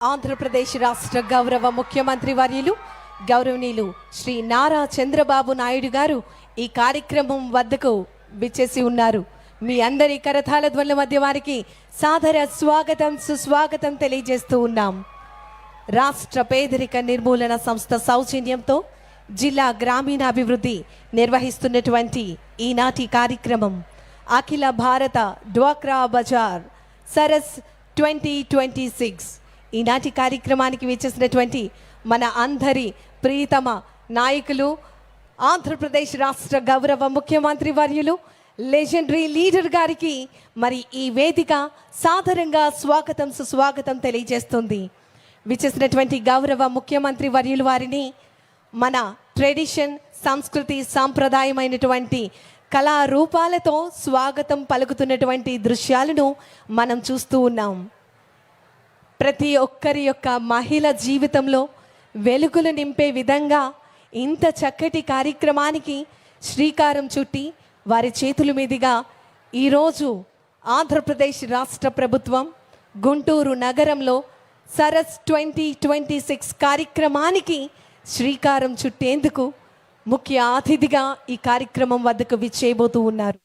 ఆంధ్రప్రదేశ్ రాష్ట్ర గౌరవ ముఖ్యమంత్రి వర్యులు గౌరవనీయులు శ్రీ నారా చంద్రబాబు నాయుడు గారు ఈ కార్యక్రమం వద్దకు విచ్చేసి ఉన్నారు. మీ అందరి కరతాళ ధ్వనుల మధ్య వారికి సాదర స్వాగతం సుస్వాగతం తెలియజేస్తూ ఉన్నాం. రాష్ట్ర పేదరిక నిర్మూలన సంస్థ సౌజన్యంతో జిల్లా గ్రామీణాభివృద్ధి నిర్వహిస్తున్నటువంటి ఈనాటి కార్యక్రమం అఖిల భారత డ్వాక్రా బజార్ సరస్ 2026. ఈనాటి కార్యక్రమానికి విచ్చేసినటువంటి మన అందరి ప్రియతమ నాయకులు ఆంధ్రప్రదేశ్ రాష్ట్ర గౌరవ ముఖ్యమంత్రి వర్యులు లెజెండరీ లీడర్ గారికి మరి ఈ వేదిక సాదరంగా స్వాగతం సుస్వాగతం తెలియజేస్తుంది. విచ్చేసినటువంటి గౌరవ ముఖ్యమంత్రి వర్యులు వారిని మన ట్రెడిషన్ సంస్కృతి సాంప్రదాయమైనటువంటి కళారూపాలతో స్వాగతం పలుకుతున్నటువంటి దృశ్యాలను మనం చూస్తూ ఉన్నాం. ప్రతి ఒక్కరి యొక్క మహిళ జీవితంలో వెలుగులు నింపే విధంగా ఇంత చక్కటి కార్యక్రమానికి శ్రీకారం చుట్టి వారి చేతుల మీదుగా ఈరోజు ఆంధ్రప్రదేశ్ రాష్ట్ర ప్రభుత్వం గుంటూరు నగరంలో సరస్ 2026 కార్యక్రమానికి శ్రీకారం చుట్టేందుకు ముఖ్య అతిథిగా ఈ కార్యక్రమం వద్దకు విచ్చేయబోతూ ఉన్నారు.